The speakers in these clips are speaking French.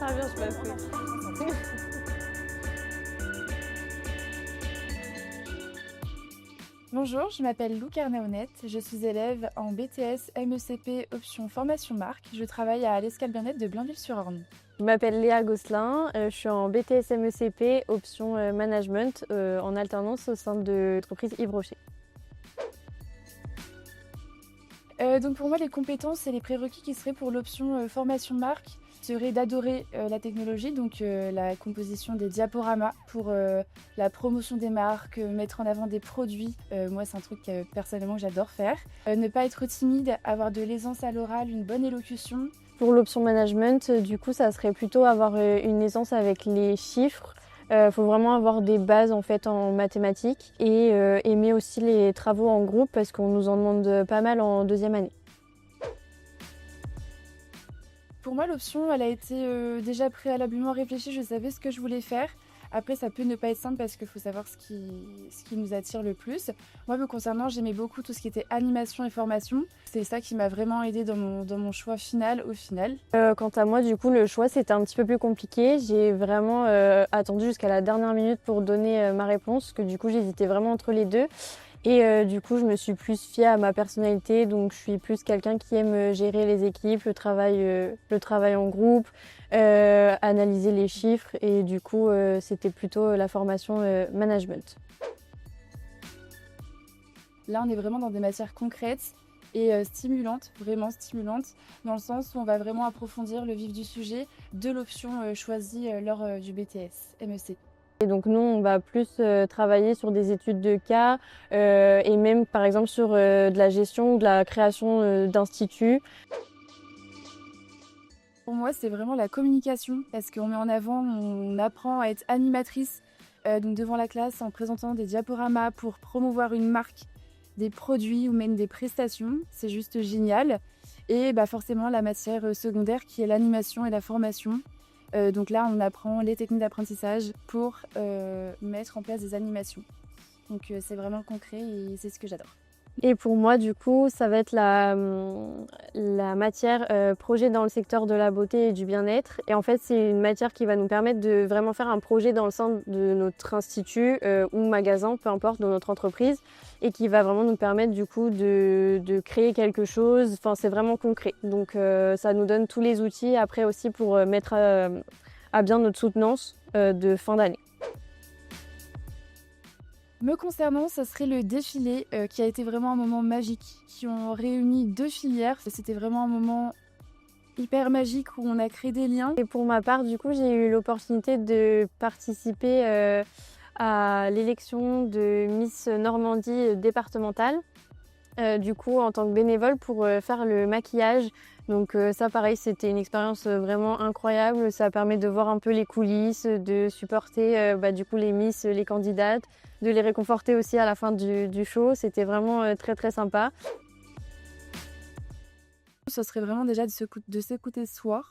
ça revient, je pense. Oui. Bonjour, je m'appelle Lou Carnaonet, je suis élève en BTS MECP option formation marque. Je travaille à l'Escale Bien-être de Blainville-sur-Orne. Je m'appelle Léa Gosselin, je suis en BTS MECP option management en alternance au sein de l'entreprise Yves Rocher. Donc pour moi, les compétences et les prérequis qui seraient pour l'option formation marque seraient d'adorer la technologie, donc la composition des diaporamas pour la promotion des marques, mettre en avant des produits. Moi, c'est un truc personnellement que j'adore faire. Ne pas être timide, avoir de l'aisance à l'oral, une bonne élocution. Pour l'option management, du coup, ça serait plutôt avoir une aisance avec les chiffres. Faut vraiment avoir des bases en fait en mathématiques et aimer aussi les travaux en groupe parce qu'on nous en demande pas mal en deuxième année. Pour moi, l'option, elle a été déjà préalablement réfléchie, je savais ce que je voulais faire. Après, ça peut ne pas être simple parce qu'il faut savoir ce qui nous attire le plus. Moi, me concernant, j'aimais beaucoup tout ce qui était animation et formation. C'est ça qui m'a vraiment aidée dans mon choix final au final. Quant à moi, du coup, le choix, c'était un petit peu plus compliqué. J'ai vraiment attendu jusqu'à la dernière minute pour donner ma réponse, parce que du coup, j'hésitais vraiment entre les deux. Et du coup, je me suis plus fiée à ma personnalité, donc je suis plus quelqu'un qui aime gérer les équipes, le travail en groupe, analyser les chiffres, et du coup, c'était plutôt la formation management. Là, on est vraiment dans des matières concrètes et stimulantes, vraiment stimulantes, dans le sens où on va vraiment approfondir le vif du sujet de l'option choisie lors du BTS MEC. Et donc nous, on va plus travailler sur des études de cas et même par exemple sur de la gestion ou de la création d'instituts. Pour moi, c'est vraiment la communication parce qu'on met en avant, on apprend à être animatrice donc devant la classe en présentant des diaporamas pour promouvoir une marque, des produits ou même des prestations. C'est juste génial. Et bah, forcément, la matière secondaire qui est l'animation et la formation. Donc là, on apprend les techniques d'apprentissage pour mettre en place des animations. Donc c'est vraiment concret et c'est ce que j'adore. Et pour moi, du coup, ça va être la matière projet dans le secteur de la beauté et du bien-être. Et en fait, c'est une matière qui va nous permettre de vraiment faire un projet dans le sein de notre institut ou magasin, peu importe, dans notre entreprise, et qui va vraiment nous permettre du coup de créer quelque chose. Enfin, c'est vraiment concret. Donc, ça nous donne tous les outils après aussi pour mettre à bien notre soutenance de fin d'année. Me concernant, ça serait le défilé qui a été vraiment un moment magique, qui ont réuni deux filières. C'était vraiment un moment hyper magique où on a créé des liens. Et pour ma part, du coup, j'ai eu l'opportunité de participer à l'élection de Miss Normandie départementale, du coup, en tant que bénévole pour faire le maquillage. Donc ça, pareil, c'était une expérience vraiment incroyable. Ça permet de voir un peu les coulisses, de supporter du coup les Miss, les candidates, de les réconforter aussi à la fin du show. C'était vraiment très très sympa. Ce serait vraiment déjà de s'écouter soi.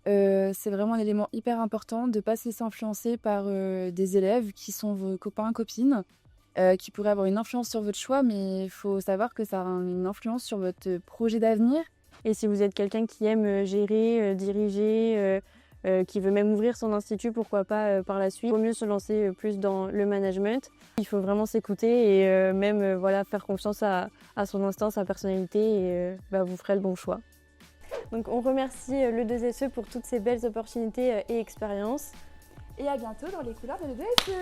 C'est vraiment un élément hyper important de ne pas se laisser influencer par des élèves qui sont vos copains, copines, qui pourraient avoir une influence sur votre choix, mais il faut savoir que ça a une influence sur votre projet d'avenir. Et si vous êtes quelqu'un qui aime gérer, diriger, qui veut même ouvrir son institut, pourquoi pas par la suite, il vaut mieux se lancer plus dans le management. Il faut vraiment s'écouter et même voilà, faire confiance à son instinct, sa personnalité et vous ferez le bon choix. Donc on remercie le 2SE pour toutes ces belles opportunités et expériences. Et à bientôt dans les couleurs de le 2SE.